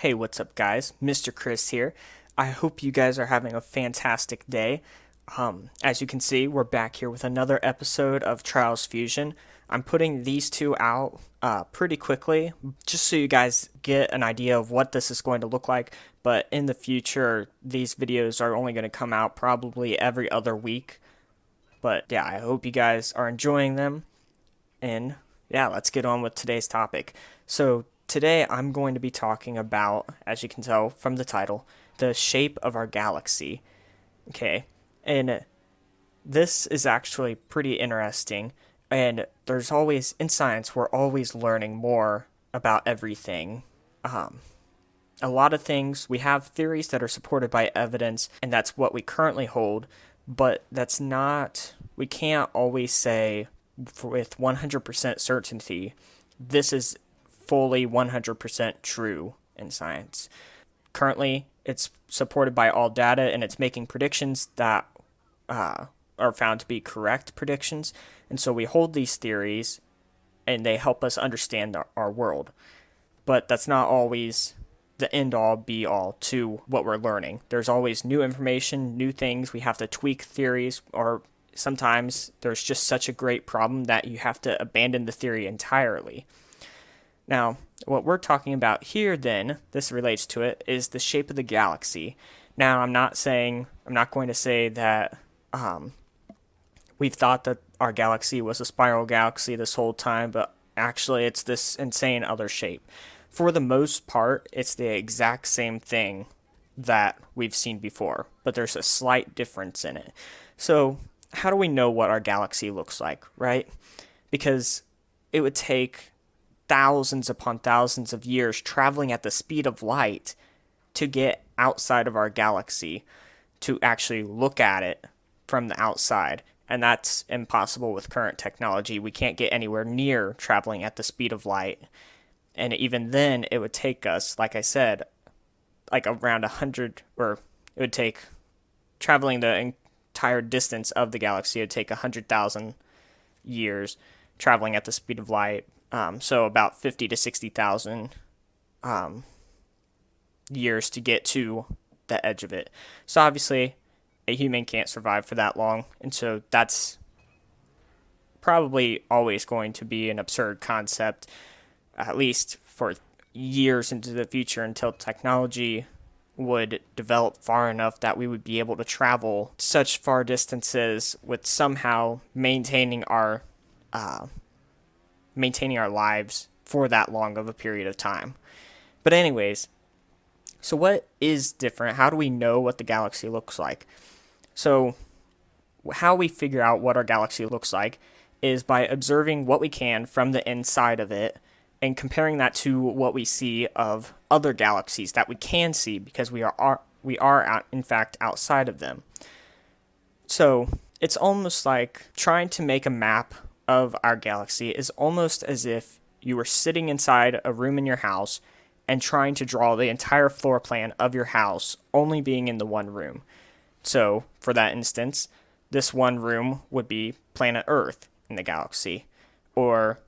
Hey, what's up, guys? Mr. Chris here. I hope you guys are having a fantastic day. As you can see, we're back here with another episode of Trials Fusion. I'm putting these two out pretty quickly, just so you guys get an idea of what this is going to look like. But in the future, these videos are only going to come out probably every other week. But yeah, I hope you guys are enjoying them. And yeah, let's get on with today's topic. So today I'm going to be talking about, as you can tell from the title, the shape of our galaxy. Okay, and this is actually pretty interesting. And there's always, in science, we're always learning more about everything. A lot of things, we have theories that are supported by evidence, and that's what we currently hold, but that's not, we can't always say with 100% certainty, this is fully 100% true in science. Currently, it's supported by all data, and it's making predictions that are found to be correct predictions. And so we hold these theories, and they help us understand our world. But that's not always the end-all, be-all to what we're learning. There's always new information, new things. We have to tweak theories, or sometimes there's just such a great problem that you have to abandon the theory entirely. Now, what we're talking about here then, this relates to it, is the shape of the galaxy. Now, I'm not going to say that we've thought that our galaxy was a spiral galaxy this whole time, but actually it's this insane other shape. For the most part, it's the exact same thing that we've seen before, but there's a slight difference in it. So, how do we know what our galaxy looks like, right? Because it would take thousands upon thousands of years traveling at the speed of light to get outside of our galaxy, to actually look at it from the outside. And that's impossible with current technology. We can't get anywhere near traveling at the speed of light. And even then, it would take us, like I said, like around 100, or it would take traveling the entire distance of the galaxy, it would take 100,000 years traveling at the speed of light. So about 50 to 60,000 years to get to the edge of it. So obviously, a human can't survive for that long. And so that's probably always going to be an absurd concept, at least for years into the future, until technology would develop far enough that we would be able to travel such far distances with somehow maintaining our lives for that long of a period of time. But anyways, so what is different? How do we know what the galaxy looks like? So how we figure out what our galaxy looks like is by observing what we can from the inside of it and comparing that to what we see of other galaxies that we can see, because we are out, in fact, outside of them. So it's almost like trying to make a map of our galaxy is almost as if you were sitting inside a room in your house and trying to draw the entire floor plan of your house, only being in the one room. So, for that instance, this one room would be planet Earth in the galaxy, or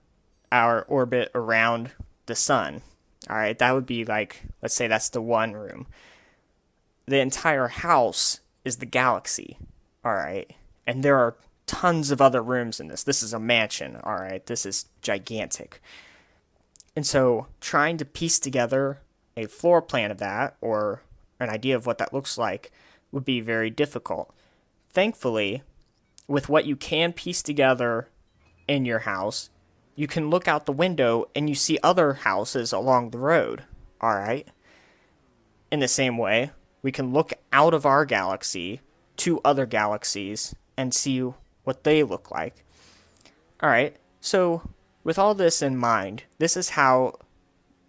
our orbit around the sun. All right, that would be like, let's say that's the one room. The entire house is the galaxy. All right, and there are tons of other rooms in this. This is a mansion. All right, this is gigantic. And so trying to piece together a floor plan of that, or an idea of what that looks like, would be very difficult. Thankfully, with what you can piece together in your house, you can look out the window and you see other houses along the road. All right. In the same way, we can look out of our galaxy to other galaxies and see what they look like. All right. So with all this in mind, this is how,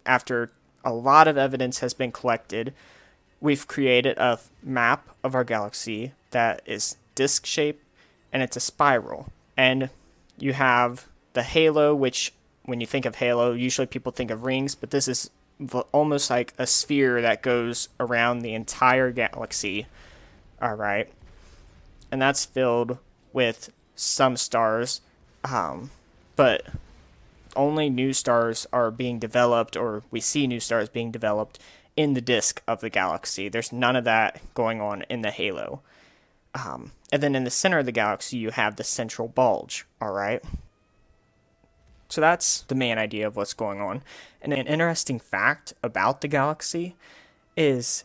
after a lot of evidence has been collected, we've created a map of our galaxy that is disc-shaped, and it's a spiral. And you have the halo, which, when you think of halo, usually people think of rings, but this is almost like a sphere that goes around the entire galaxy. All right. And that's filled with some stars, but only new stars are being developed, or we see new stars being developed in the disk of the galaxy. There's none of that going on in the halo. And then in the center of the galaxy, you have the central bulge, all right? So that's the main idea of what's going on. And an interesting fact about the galaxy is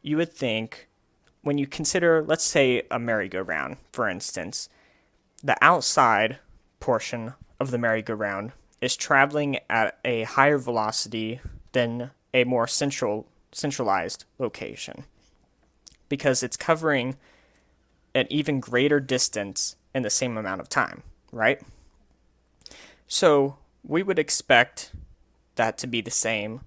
you would think when you consider, let's say, a merry-go-round, for instance, the outside portion of the merry-go-round is traveling at a higher velocity than a more centralized location because it's covering an even greater distance in the same amount of time, right? So we would expect that to be the same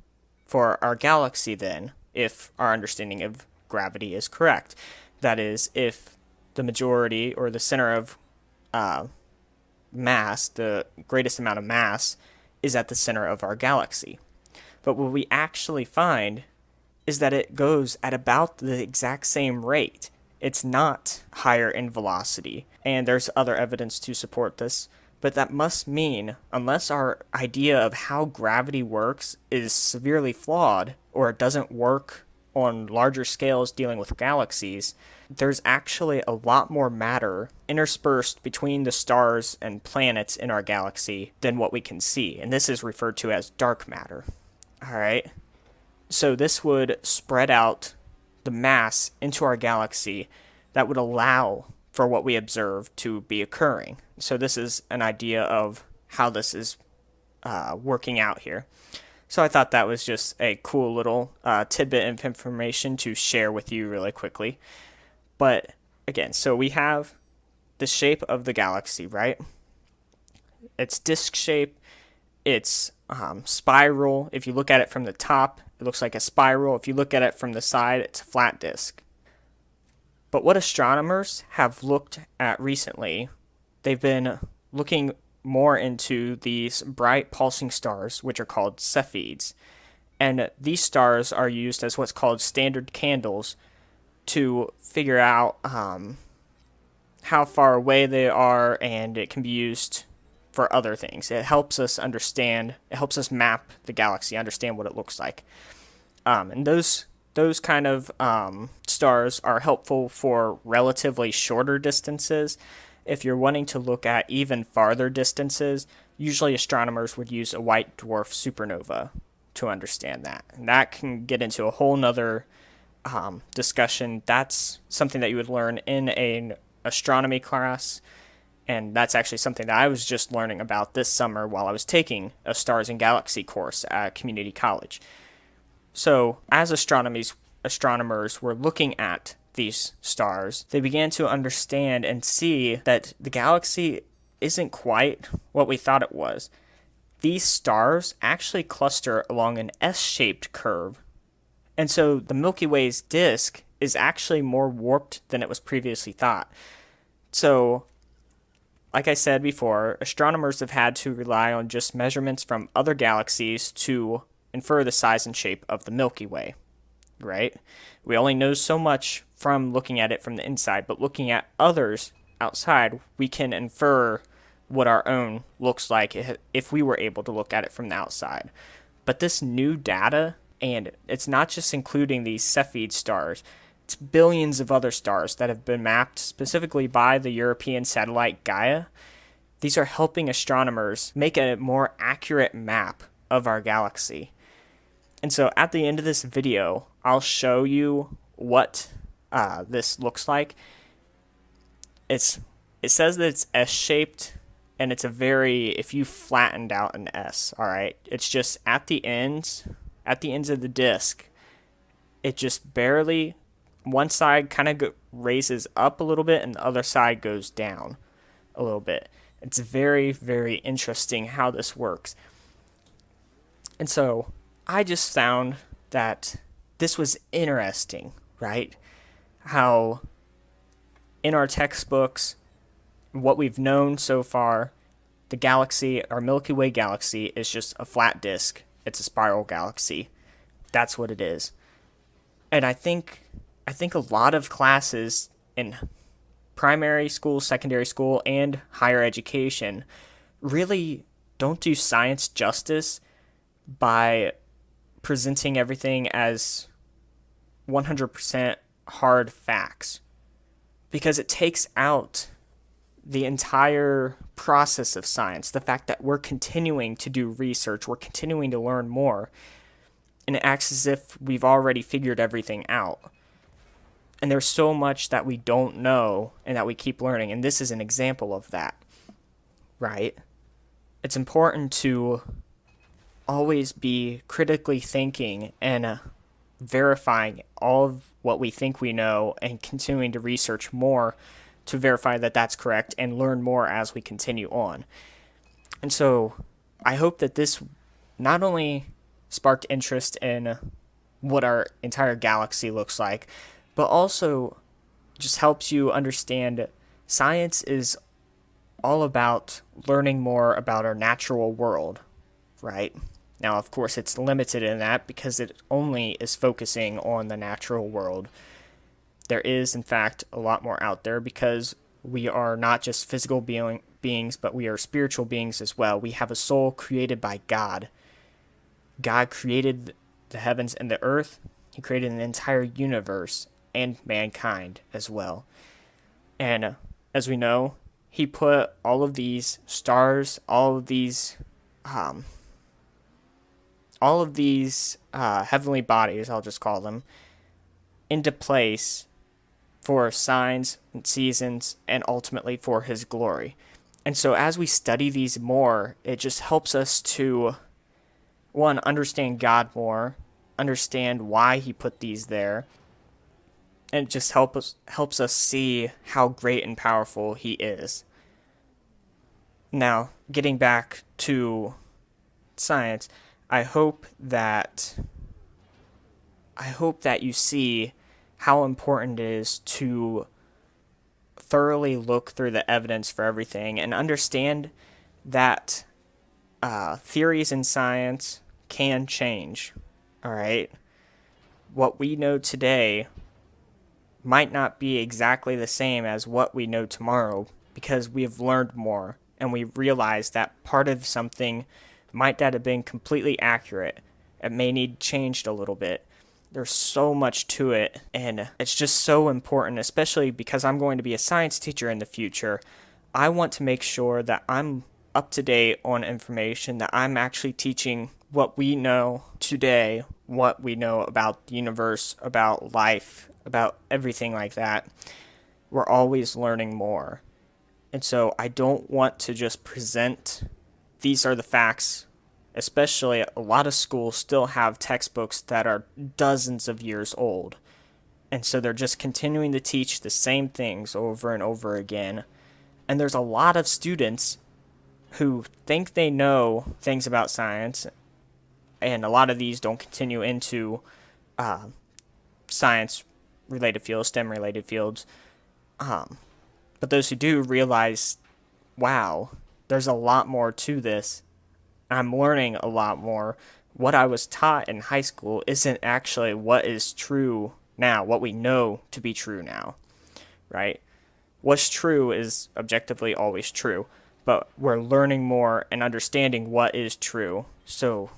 for our galaxy then, if our understanding of gravity is correct. That is, if the majority or the center of mass, the greatest amount of mass, is at the center of our galaxy. But what we actually find is that it goes at about the exact same rate. It's not higher in velocity, and there's other evidence to support this. But that must mean, unless our idea of how gravity works is severely flawed, or it doesn't work on larger scales dealing with galaxies, there's actually a lot more matter interspersed between the stars and planets in our galaxy than what we can see. And this is referred to as dark matter. All right? So this would spread out the mass into our galaxy that would allow for what we observe to be occurring. So this is an idea of how this is working out here. So I thought that was just a cool little tidbit of information to share with you really quickly. But again, so we have the shape of the galaxy, right? It's disc shape. It's spiral. If you look at it from the top, it looks like a spiral. If you look at it from the side, it's a flat disc. But what astronomers have looked at recently, they've been looking more into these bright pulsing stars, which are called Cepheids. And these stars are used as what's called standard candles to figure out how far away they are, and it can be used for other things. It helps us understand, it helps us map the galaxy, understand what it looks like. And those kind of stars are helpful for relatively shorter distances. If you're wanting to look at even farther distances, usually astronomers would use a white dwarf supernova to understand that. And that can get into a whole nother discussion. That's something that you would learn in an astronomy class. And that's actually something that I was just learning about this summer while I was taking a Stars and Galaxy course at community college. So as astronomers were looking at these stars, they began to understand and see that the galaxy isn't quite what we thought it was. These stars actually cluster along an S-shaped curve. And so the Milky Way's disk is actually more warped than it was previously thought. So, like I said before, astronomers have had to rely on just measurements from other galaxies to infer the size and shape of the Milky Way, right? We only know so much from looking at it from the inside, but looking at others outside, we can infer what our own looks like if we were able to look at it from the outside. But this new data, and it's not just including these Cepheid stars, it's billions of other stars that have been mapped specifically by the European satellite Gaia. These are helping astronomers make a more accurate map of our galaxy. And so at the end of this video, I'll show you what this looks like. It says that it's S-shaped, and it's if you flattened out an S, all right? It's just at the ends of the disk, it just barely, one side kind of raises up a little bit, and the other side goes down a little bit. It's very, very interesting how this works. And so I just found that this was interesting, right? How in our textbooks, what we've known so far, the galaxy, our Milky Way galaxy, is just a flat disk. It's a spiral galaxy. That's what it is. And I think a lot of classes in primary school, secondary school, and higher education really don't do science justice by presenting everything as 100% hard facts, because it takes out the entire process of science, the fact that we're continuing to do research, we're continuing to learn more, and it acts as if we've already figured everything out. And there's so much that we don't know and that we keep learning, and this is an example of that, right? It's important to always be critically thinking and verifying all of what we think we know and continuing to research more to verify that that's correct and learn more as we continue on. And so I hope that this not only sparked interest in what our entire galaxy looks like, but also just helps you understand science is all about learning more about our natural world, right? Now, of course, it's limited in that because it only is focusing on the natural world. There is, in fact, a lot more out there because we are not just physical beings, but we are spiritual beings as well. We have a soul created by God. God created the heavens and the earth. He created an entire universe and mankind as well. And as we know, he put all of these stars, all of these heavenly bodies, I'll just call them, into place for signs and seasons and ultimately for his glory. And so as we study these more, it just helps us to, one, understand God more, understand why he put these there, and it just helps us see how great and powerful he is. Now, getting back to science, I hope that you see how important it is to thoroughly look through the evidence for everything and understand that theories in science can change. All right? What we know today might not be exactly the same as what we know tomorrow because we have learned more and we realize that part of something might not have been completely accurate. It may need changed a little bit. There's so much to it, and it's just so important, especially because I'm going to be a science teacher in the future. I want to make sure that I'm up to date on information, that I'm actually teaching what we know today, what we know about the universe, about life, about everything like that. We're always learning more. And so I don't want to just present, these are the facts. Especially a lot of schools still have textbooks that are dozens of years old. And so they're just continuing to teach the same things over and over again. And there's a lot of students who think they know things about science, and a lot of these don't continue into science-related fields, STEM-related fields. But those who do realize, wow, there's a lot more to this. I'm learning a lot more. What I was taught in high school isn't actually what is true now, what we know to be true now, right? What's true is objectively always true, but we're learning more and understanding what is true. So,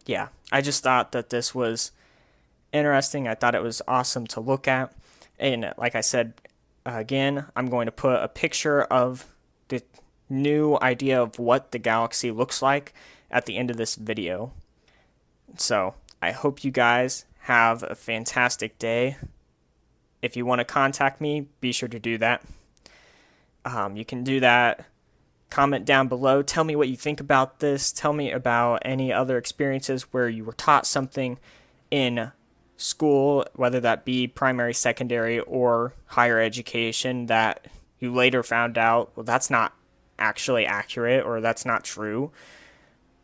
yeah, I just thought that this was interesting. I thought it was awesome to look at. And like I said, again, I'm going to put a picture of the new idea of what the galaxy looks like at the end of this video. So I hope you guys have a fantastic day. If you want to contact me, be sure to do that. You can do that. Comment down below. Tell me what you think about this. Tell me about any other experiences where you were taught something in school, whether that be primary, secondary, or higher education, that you later found out, well, that's not actually accurate, or that's not true.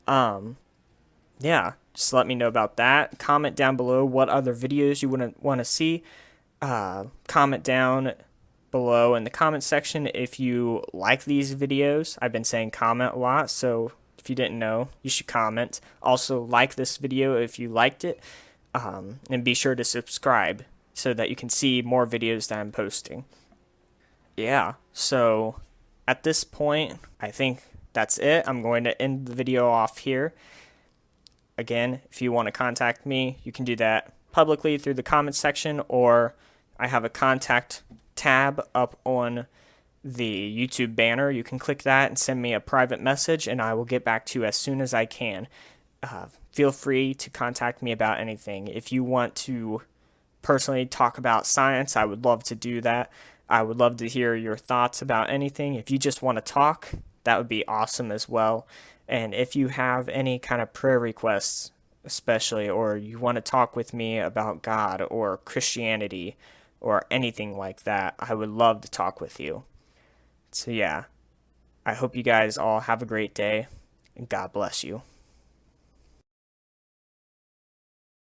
Yeah, just let me know about that. Comment down below what other videos you want to see. Comment down below in the comment section if you like these videos. I've been saying comment a lot, so if you didn't know, you should comment. Also, like this video if you liked it, and be sure to subscribe so that you can see more videos that I'm posting. Yeah, so at this point, I think that's it. I'm going to end the video off here. Again, if you want to contact me, you can do that publicly through the comments section, or I have a contact tab up on the YouTube banner. You can click that and send me a private message, and I will get back to you as soon as I can. Feel free to contact me about anything. If you want to personally talk about science, I would love to do that. I would love to hear your thoughts about anything. If you just want to talk, that would be awesome as well. And if you have any kind of prayer requests, especially, or you want to talk with me about God or Christianity or anything like that, I would love to talk with you. So, yeah, I hope you guys all have a great day, and God bless you.